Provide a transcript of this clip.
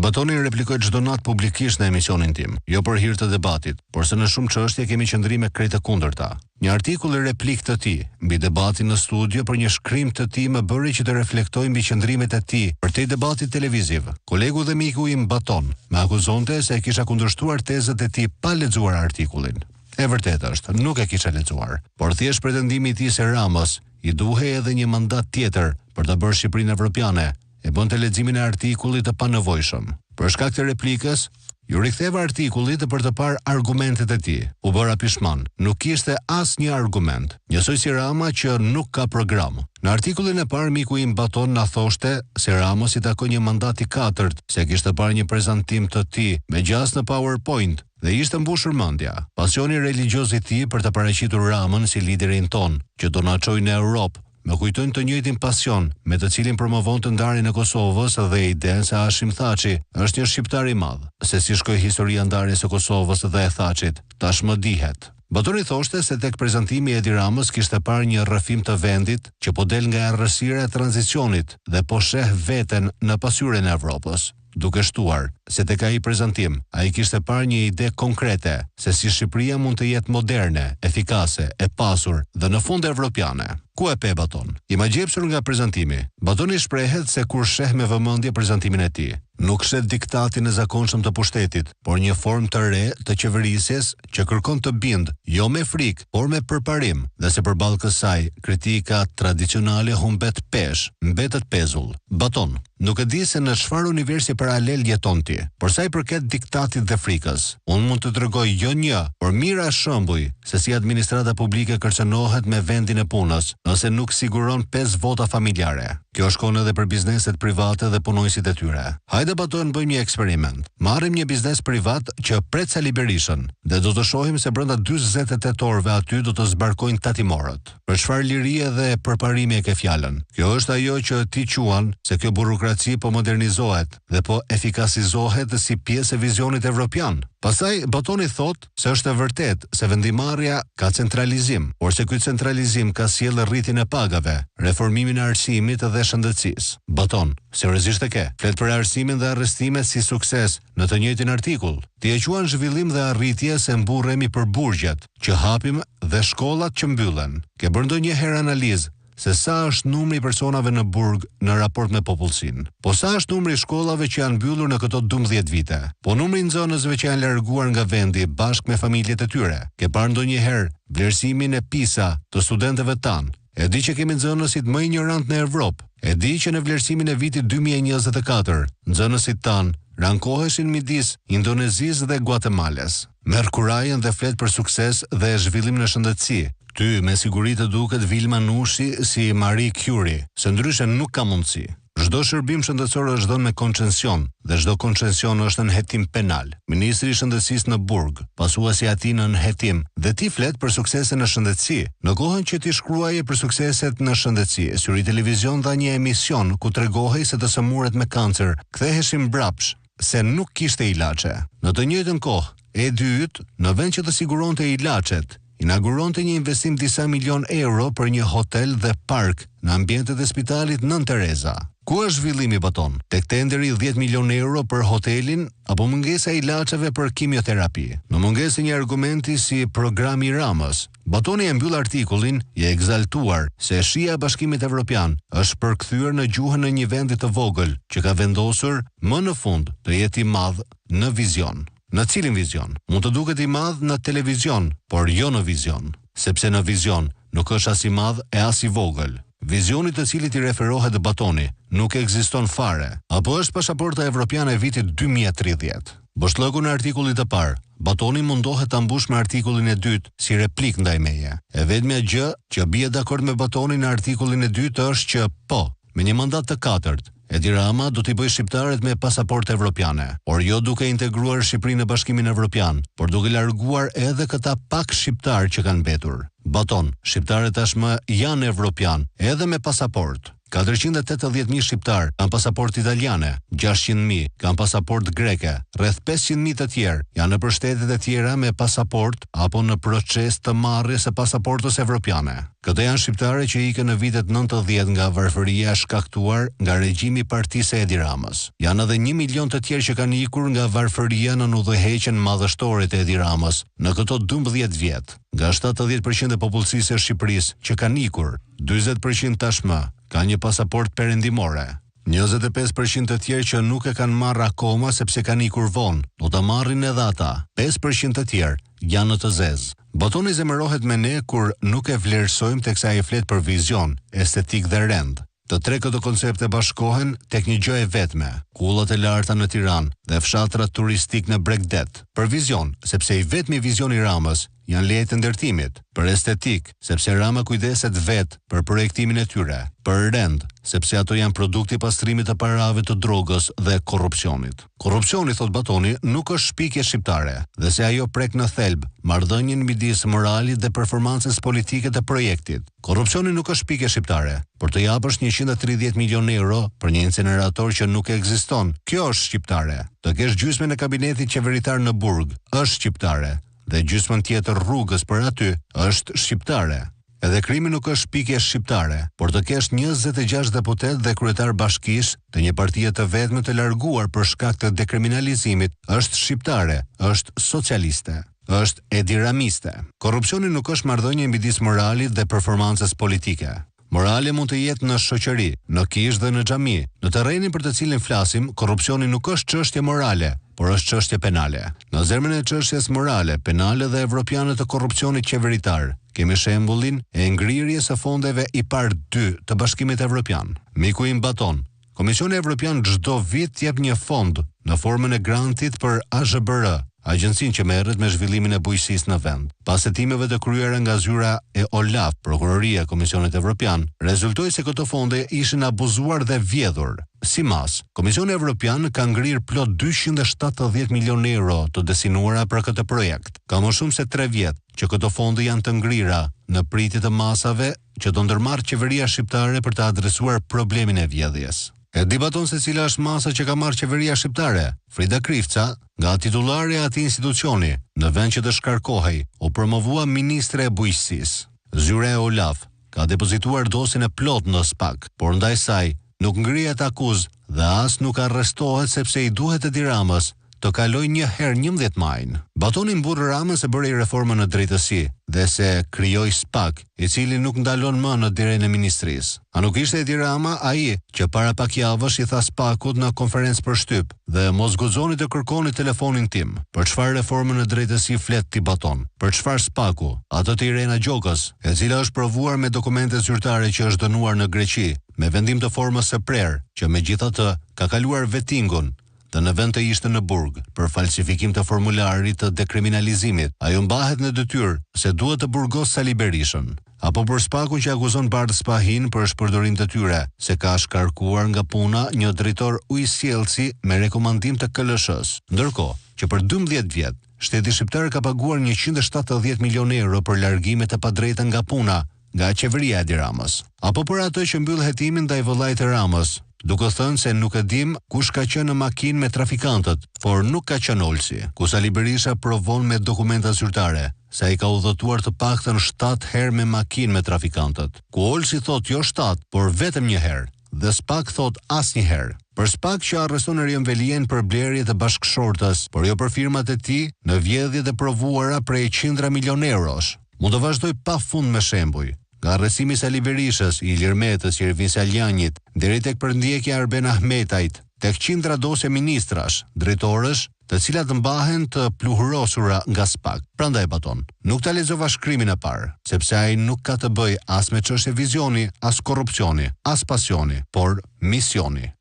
Batoni replikoi çdo natë publikisht në emisionin tim, jo për hir të debatit, por se në shumë çështje kemi qëndrime krejt të kundërta. Një artikull i replik të tij mbi debatin në studio për një shkrim të tij më bëri që të reflektoj mbi qëndrimet e tij për te debatit televiziv. Kolegu dhe miku im Baton më akuzonte se kisha kundërshtuar tezat e tij pa lexuar artikullin. E vërtet është, nuk e kisha lexuar, por thjesht pretendimi i tij se Ramos i duhej edhe një mandat tjetër për të bërë Shqipërinë evropiane e bënte leximin e artikullit të panevojshëm. Për shkak të replikës, ju riktheva artikullit për të parë argumentet e tij. U bëra pishman, nuk kishte asnjë argument. Njësoj si Rama që nuk ka program. Në artikullin e parë miku im Baton na thoshte se Ramos i takoi një mandat i katërt, se kishte parë një prezantim të tij me gjas në PowerPoint dhe ishte mbushur mendja. Pasioni religjioz i tij për të paraqitur Ramën si liderin ton, që do na çojë në Europë, më kujtojnë të njëjtin pasion me të cilin promovonte ndarjen e Kosovës dhe idenë se Hashim Thaçi është një shqiptar i madh. Se si shkoi historia ndarjes së Kosovës dhe e Thaçit, tashmë dihet. Batoni thoshte se tek prezantimi i Edi Ramës kishte parë një rrëfim të vendit që po del nga errësira e tranzicionit dhe po sheh veten në pasqyrën e Evropës. Duke shtuar se tek ai prezantim ai kishte parë një ide konkrete se si Shqipëria mund të jetë moderne, efikase, e pasur dhe në fund evropiane. Ku e pe Baton? I magjepsur nga prezantimi, Batoni shprehet se kur sheh me vëmendje prezantimin e tij, nuk shet diktatin e zakonshëm të pushtetit, por një formë të re të qeverisjes që kërkon të bind, jo me frikë, por me përparim, dhe se përballë kësaj, kritika tradicionale humbet pesh, mbetet pezull. Baton, nuk e di se në çfarë universi paralel jeton ti, por sa i përket diktatit dhe frikës, unë mund të tregoj jo një, por mira shembuj se si administrata publike kërcënohet me vendin e punës, nëse nuk siguron 5 vota familjare. Kjo shkon edhe për bizneset private dhe punojësit e tyre. Hajde Baton bëjmë një eksperiment. Marrim një biznes privat që pret Sali Berishën dhe do të shohim se brenda 48 orëve aty do të zbarkojnë tatimorët. Për çfarë lirie dhe përparimi e ke fjalën? Kjo është ajo që ti quan se kjo burokraci po modernizohet dhe po efikasizohet si pjesë e vizionit evropian. Pastaj Batoni thot se është e vërtet se vendimarrja ka centralizim, por se ky centralizim ka sjellë rritjen e pagave, reformimin e arsimit dhe shëndetësisë. Baton, seriozisht e ke? Flet për arsimin dhe arrestimet si sukses në të njëjtin artikull. Ti e quan zhvillim dhe arritje se mburremi për burgjet që hapim dhe shkollat që mbyllen. Ke bërë ndonjëherë analizë se sa është numri i personave në burg në raport me popullsinë? Po sa është numri i shkollave që janë mbyllur në këto 12 vite? Po numri i nxënësve që janë larguar nga vendi bashkë me familjet e tyre? Ke parë ndonjëherë vlerësimin e PISA të studentëve tanë? E di që kemi nxënësit më ignorant në Evropë. E di që në vlerësimin e vitit 2024, nxënësit tanë rankoheshin midis Indonezisë dhe Guatemalës. Merr kurajën dhe flet për sukses dhe zhvillim në shëndetësi. Ty me siguri të duket Vilma Nushi si Marie Curie, se ndryshe nuk ka mundësi. Çdo shërbim shëndetësor është dhënë me koncesion dhe çdo koncesion është në hetim penal. Ministri i Shëndetësisë në burg, pasuesi i atij në hetim, dhe ti flet për suksese në shëndetësi. Në kohën që ti shkruaje për sukseset në shëndetësi, Syri Televizion dha një emision ku tregohej se të sëmurët me kancer ktheheshin mbrapsh se nuk kishte ilaçe. Në të njëjtën kohë, e dytë, në vend që të siguronte ilaçet, inauguronte një investim disa milion euro për një hotel dhe park në ambientet e spitalit Nën Tereza. Ku është zhvillimi Baton? Tek tenderi 10 milion euro për hotelin apo mungesa e ilaçeve për kimioterapi? Në mungesë një argumenti si programi Ramës, Batoni e mbyll artikullin i egzaltuar se Shia e Bashkimit Evropian është përkthyer në gjuhën e një vendi të vogël që ka vendosur më në fund të jetë i madh në vizion. Në cilin vizion? Mund të duket i madh në televizion, por jo në vizion, sepse në vizion nuk është as i madh e as i vogël. Vizioni të cilit i referohet Batoni nuk ekziston fare, apo është pasaporta evropiane e vitit 2030. Boshllëku në artikullit të parë, Batoni mundohet ta mbush me artikullin e dytë si replik ndaj meje. E vetmja gjë që bie dakord me Batonin në artikullin e dytë është që po, me një mandat të katërt, Edi Rama do t'i bëjë shqiptarët me pasaportë evropiane, por jo duke integruar Shqipërinë në Bashkimin Evropian, por duke larguar edhe këta pak shqiptar që kanë mbetur. Baton, shqiptarët tashmë janë evropian, edhe me pasaportë. 480.000 shqiptar kanë pasaportë italiane, 600.000 kanë pasaportë greke, rreth 500.000 të tjerë janë nëpër shtetet e tjera me pasaportë apo në proces të marrjes së pasaportës evropiane. Këto janë shqiptarë që ikën në vitet 90 nga varfëria shkaktuar nga regjimi i partisë së Edi Ramës. Janë edhe 1 milion të tjerë që kanë ikur nga varfëria në udhëheqjen madhështore të Edi Ramës në këto 12 vjet. Nga 70% e popullsisë së Shqipërisë që kanë ikur, 40% tashmë kanë një pasaportë perëndimore. 25% të tjerë që nuk e kanë marrë akoma sepse kanë ikur vonë, do ta marrin edhe ata. 5% të tjerë janë në të zezë. Botoni zemërohet me ne kur nuk e vlerësojmë teksa ai flet për vizion, estetik dhe rend. Të tre këto koncepte bashkohen tek një gjë e vetme, kullat e larta në Tiranë dhe fshatrat turistik në Bregdet. Për vizion, sepse i vetmi vizion i Ramës janë lejet e ndërtimit, për estetik, sepse Rama kujdeset vetë për projektimin e tyre, për rend, sepse ato janë produkti pastrimit të parave të drogës dhe korrupsionit. Korrupsioni, thot Batoni, nuk është shpikje shqiptare, dhe se ajo prek në thelb marrëdhënien midis moralit dhe performancës politike të projektit. Korrupsioni nuk është shpikje shqiptare, por të japësh 130 milion euro për një incinerator që nuk ekziston, kjo është shqiptare. Të kesh gjysmën e kabinetit qeveritar në burg, është shqiptare. Dhe gjysmën tjetër rrugës për aty është shqiptare. Edhe krimi nuk është shpikje shqiptare, por të kesh 26 deputet dhe kryetar bashkisë të një partie të vetme të larguar për shkak të dekriminalizimit është shqiptare, është socialiste, është ediramiste. Korrupsioni nuk është marrëdhënie midis moralit dhe performancës politike. Morali mund të jetë në shoqëri, në kishë dhe në xhami. Në terrenin për të cilin flasim, korrupsioni nuk është çështje morale, por është çështje penale. Në zemrën e çështjes morale, penale dhe evropiane të korrupsionit qeveritar, kemi shembullin e ngrirjes së fondeve IPAR 2 të Bashkimit Evropian. Miku im Baton, Komisioni Evropian çdo vit jep një fond në formën e grantit për AZBR, agjencinë që merret me zhvillimin e bujqësisë në vend. Pas hetimeve të kryera nga zyra e OLAF, Prokuroria e Komisionit Evropian, rezultoi se këto fonde ishin abuzuar dhe vjedhur. Si mas, Komisioni Evropian ka ngrirë plot 270 milion euro të destinuara për këtë projekt. Ka më shumë se 3 vjet që këto fonde janë të ngrira në pritje të masave që do ndërmarrë qeveria shqiptare për të adresuar problemin e vjedhjes. E debaton se cila është masa që ka marrë qeveria shqiptare. Frida Krifca, nga titullari e atij institucioni, në vend që të shkarkohej, u promovua ministre e bujqësisë. Zyra e OLAF ka depozituar dosjen e plot në SPAK, por ndaj saj nuk ngrihet akuzë dhe as nuk arrestohet sepse i duhet Edi Ramës të kaloj një herë 11 majin. Batoni mburr Ramën se bëri reformën në drejtësi dhe se krijoi SPAK, i cili nuk ndalon më në derën e ministrisë. A nuk ishte Edi Rama ai që para pak javësh i tha SPAK-ut në konferencë për shtyp dhe mos guxoni të kërkoni telefonin tim. Për çfarë reformën në drejtësi flet ti Baton? Për çfarë SPAK-u? Atë të Irena Gjokës, e cila është provuar me dokumente zyrtare që është dënuar në Greqi, me vendim të formës së prerë, që megjithatë ka kaluar vettingun dhe në vend të ishte në burg për falsifikim të formularit të dekriminalizimit, ajo mbahet në detyrë se duhet të burgos Sali Berishën. Apo për SPAK-un që akuzon Bardh Spahin për shpërdorim të tyre, se ka shkarkuar nga puna një drejtor ujësjellsi me rekomandim të KLSH-s. Ndërkohë që për 12 vjet, shteti shqiptar ka paguar 170 milion euro për largime të padrejta nga puna nga qeveria e Edi Ramës. Apo për atë që mbyll hetimin ndaj vëllait të Ramës, duke thënë se nuk e dim kush ka qenë në makinë me trafikantët, por nuk ka qenë Olsi, ku Sali Berisha provon me dokumenta zyrtare se ai ka udhëtuar të paktën 7 herë me makinë me trafikantët. Ku Olsi thot jo 7, por vetëm një herë, dhe SPAK thot asnjëherë. Për SPAK që arreston Erion Velien për blerje të bashkëshortës, por jo për firmat e tij në vjedhjet e provuara prej qindra milion eurosh. Mund të vazhdoj pafund me shembuj. Nga arrestimi i Sali Berishës, Ilir Metës, Jervin Saljanit, deri tek përndjekja e Arben Ahmetajt, tek qindra dosje ministrash, drejtorësh, të cilat mbahen të pluhurosura nga SPAK. Prandaj Baton, nuk ta lexova shkrimin e parë, sepse ai nuk ka të bëjë as me çështje vizioni, as korrupsioni, as pasioni, por misioni.